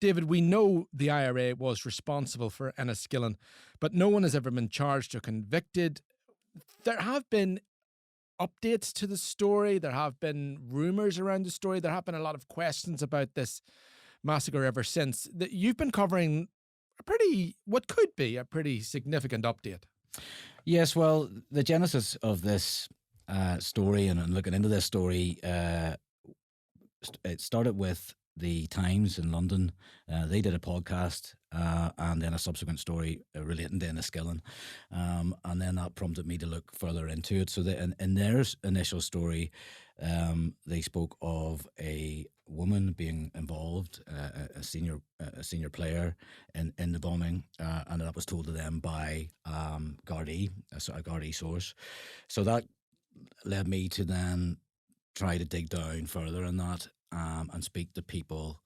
David, we know the IRA was responsible for Enniskillen, but no one has ever been charged or convicted. There have been updates to the story. There have been rumours around the story. There have been a lot of questions about this massacre ever since. You've been covering what could be a pretty significant update. Yes, well, the genesis of this story and looking into this story, it started with the Times in London. They did a podcast and then a subsequent story relating to Enniskillen. And then that prompted me to look further into it. So in their initial story, they spoke of a woman being involved, a senior player in the bombing, and that was told to them by Garda, a Garda source. So that led me to then try to dig down further in that and speak to people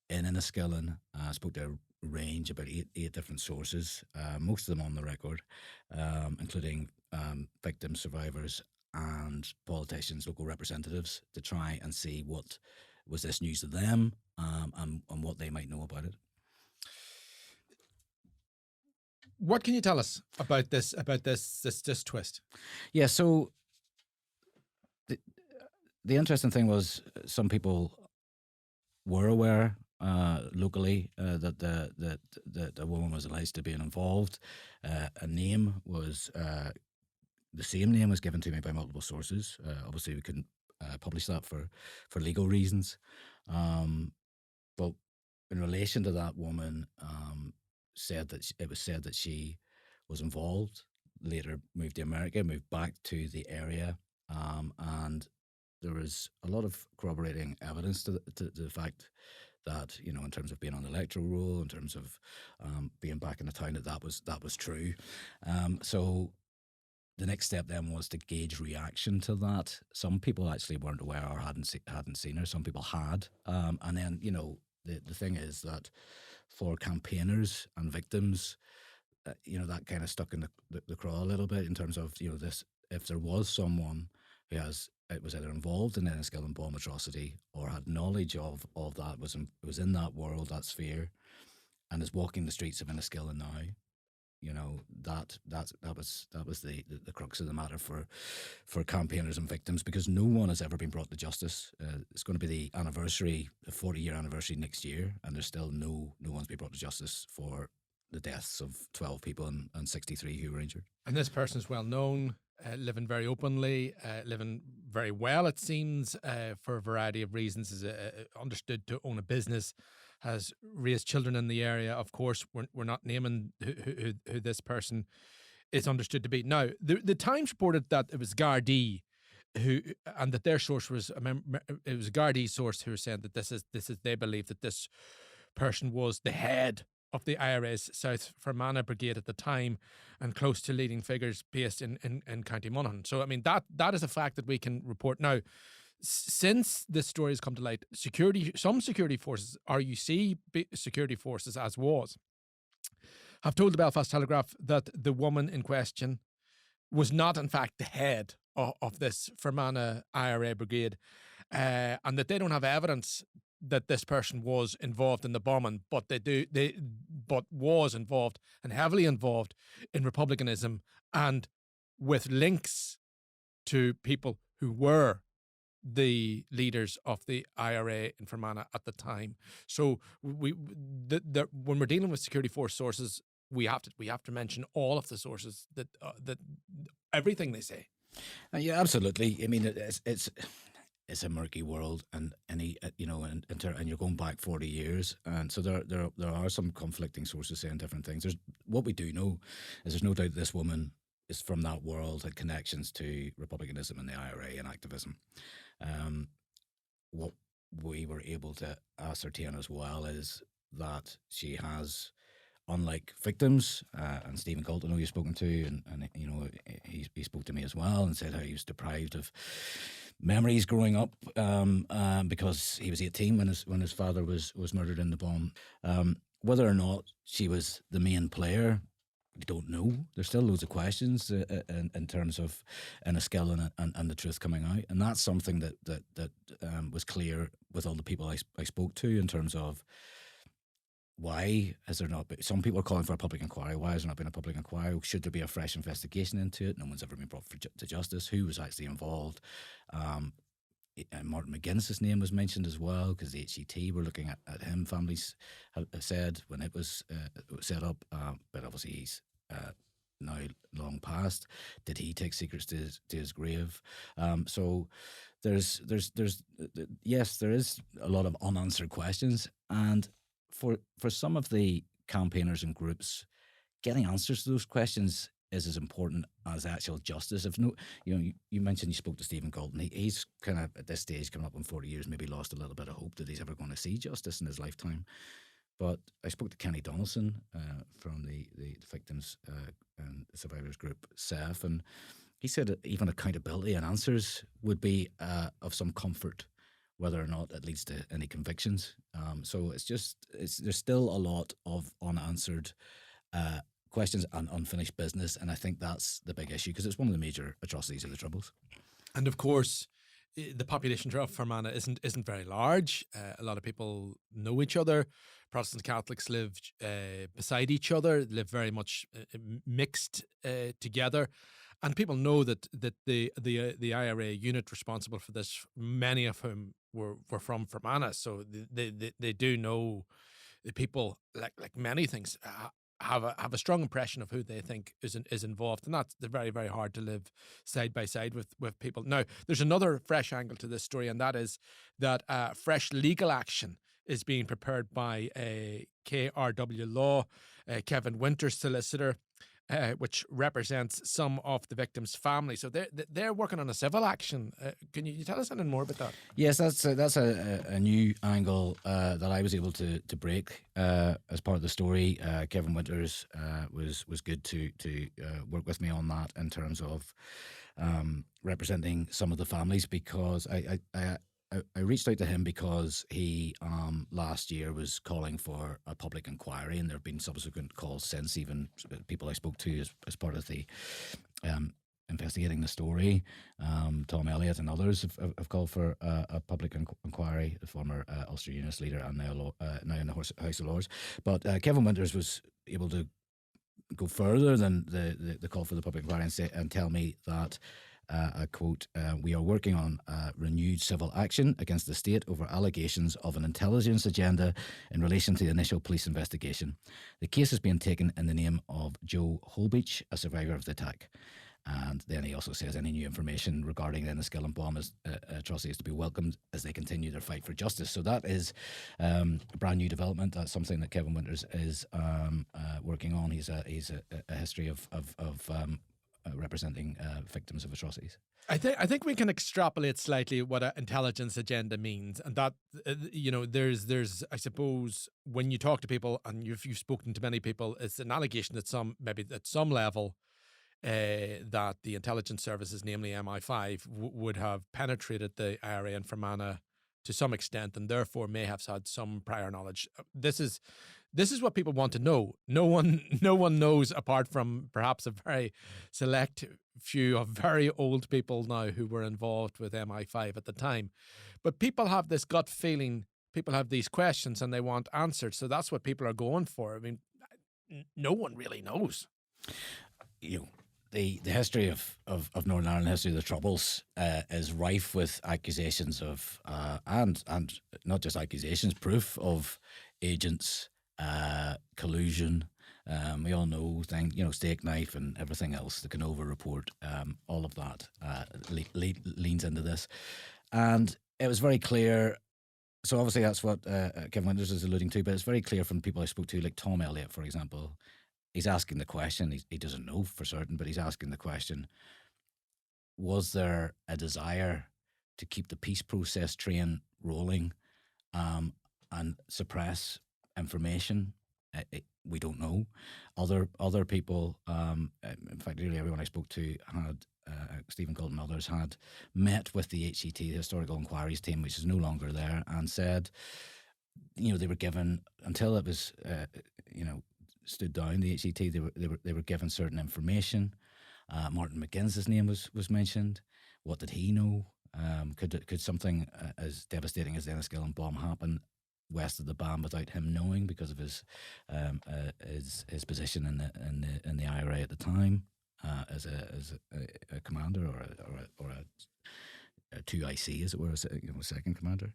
in Enniskillen. I spoke to a range, about eight different sources, most of them on the record, including victims, survivors, and politicians, local representatives, to try and see what was this news to them and what they might know about it. What can you tell us about this twist? Yeah, so the interesting thing was some people were aware locally that the woman was alleged to be involved. A name was the same name was given to me by multiple sources. Obviously, we couldn't publish that for legal reasons. But in relation to that woman, it was said that she was involved. Later, moved to America, moved back to the area, and there was a lot of corroborating evidence to the fact that, you know, in terms of being on the electoral roll, in terms of being back in the town, that was true. So the next step then was to gauge reaction to that. Some people actually weren't aware or hadn't seen her. Some people had, and then, you know, the thing is that for campaigners and victims, you know, that kind of stuck in the craw a little bit in terms of, you know, this, if there was someone who it was either involved in an Enniskillen bomb atrocity or had knowledge of that, was in that world, that sphere, and is walking the streets of Enniskillen now, you know, that was the crux of the matter for campaigners and victims, because no one has ever been brought to justice. It's going to be the 40-year anniversary next year, and there's still no one's been brought to justice for the deaths of 12 people and 63 who were injured. And this person is well known, living very openly, living very well, it seems, for a variety of reasons, is understood to own a business, has raised children in the area. Of course, we're not naming who this person is understood to be. Now, the Times reported that it was Garda and that their source was it was a Garda source who were saying that this is they believe that this person was the head of the IRA's South Fermanagh Brigade at the time, and close to leading figures based in County Monaghan. So, I mean, that is a fact that we can report. Now, since this story has come to light, some security forces, RUC security forces as was, have told the Belfast Telegraph that the woman in question was not, in fact, the head of this Fermanagh IRA Brigade, and that they don't have evidence that this person was involved in the bombing, but but was involved and heavily involved in republicanism and with links to people who were the leaders of the IRA in Fermanagh at the time. So when we're dealing with security force sources, we have to mention all of the sources that everything they say. Yeah, absolutely. I mean, it's a murky world, and and you're going back 40 years, and so there are some conflicting sources saying different things. What we do know is there's no doubt this woman is from that world, had connections to republicanism and the IRA and activism. What we were able to ascertain as well is that she has, unlike victims, and Stephen Gault, I know you've spoken to, and you know, he spoke to me as well and said how he was deprived of memories growing up because he was 18 when his father was murdered in the bomb. Whether or not she was the main player, we don't know. There's still loads of questions in terms of Enniskillen and the truth coming out, and that's something that was clear with all the people I spoke to in terms of why has there not been? Some people are calling for a public inquiry. Why has there not been a public inquiry? Should there be a fresh investigation into it? No one's ever been brought to justice. Who was actually involved? And Martin McGuinness's name was mentioned as well, because the HET were looking at him. Families have said when it was set up, but obviously he's now long past. Did he take secrets to his grave? So there's yes, there is a lot of unanswered questions, and for some of the campaigners and groups, getting answers to those questions is as important as actual justice. If no, you mentioned you spoke to Stephen Gault, and he's kind of at this stage coming up in 40 years, maybe lost a little bit of hope that he's ever going to see justice in his lifetime. But I spoke to Kenny Donaldson from the victims and survivors group SEF, and he said that even accountability and answers would be of some comfort, whether or not it leads to any convictions. So there's still a lot of unanswered questions and unfinished business, and I think that's the big issue, because it's one of the major atrocities of the Troubles. And of course, the population of Fermanagh isn't very large. A lot of people know each other. Protestant Catholics live beside each other, live very much mixed together. And people know that the IRA unit responsible for this, many of whom were from Fermanagh, so they do know the people, like many things, have a strong impression of who they think is involved, and they're very, very hard to live side by side with people. Now, there's another fresh angle to this story, and that is that fresh legal action is being prepared by KRW Law, Kevin Winter's solicitor, which represents some of the victims' families. So they're working on a civil action. Can you tell us anything more about that? Yes, that's a new angle that I was able to break as part of the story. Kevin Winters was good to work with me on that in terms of representing some of the families, because I reached out to him because he last year was calling for a public inquiry, and there have been subsequent calls since, even people I spoke to as part of the investigating the story. Tom Elliott and others have called for a public inquiry, the former Ulster Unionist leader and now in the House of Lords. But Kevin Winters was able to go further than the call for the public inquiry and tell me that, I quote, "We are working on renewed civil action against the state over allegations of an intelligence agenda in relation to the initial police investigation. The case is being taken in the name of Joe Holbeach, a survivor of the attack." And then he also says any new information regarding the Enniskillen Bombing atrocity is to be welcomed as they continue their fight for justice. So that is a brand new development. That's something that Kevin Winters is working on. He's a history of representing victims of atrocities. I think we can extrapolate slightly what an intelligence agenda means, and that there's I suppose when you talk to people, and you've spoken to many people, it's an allegation that maybe at some level that the intelligence services, namely MI5, would have penetrated the IRA in Fermanagh to some extent, and therefore may have had some prior knowledge. This is what people want to know. No one knows, apart from perhaps a very select few of very old people now who were involved with MI5 at the time. But people have this gut feeling, people have these questions, and they want answered. So that's what people are going for. I mean, no one really knows. The history of Northern Ireland, history of the Troubles, is rife with accusations of and not just accusations, proof of agents, collusion. We all know things, steak knife and everything else. The Canova report, all of that leans into this, and it was very clear. So obviously that's what Kevin Winters is alluding to, but it's very clear from people I spoke to, like Tom Elliott, for example. He's asking the question, he doesn't know for certain, but he's asking the question, was there a desire to keep the peace process train rolling and suppress information? We don't know. Other people, in fact, nearly everyone I spoke to had, Stephen Gault and others had met with the HET, the Historical Inquiries team, which is no longer there, and said, they were given, until it was, stood down, the HET, they were given certain information. Martin McGuinness's name was mentioned. What did he know? Could something as devastating as the Enniskillen bomb happen west of the band without him knowing because of his position in the IRA at the time, as a commander or a 2IC, as it were, second commander.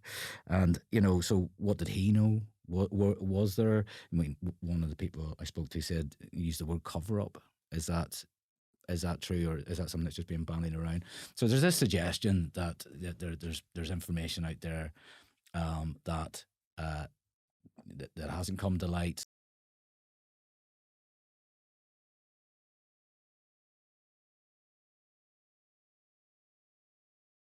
And so what did he know? What was there? I mean, one of the people I spoke to said, used the word cover up. Is that true, or is that something that's just being bandied around? So there's this suggestion that there's information out there that hasn't come to light,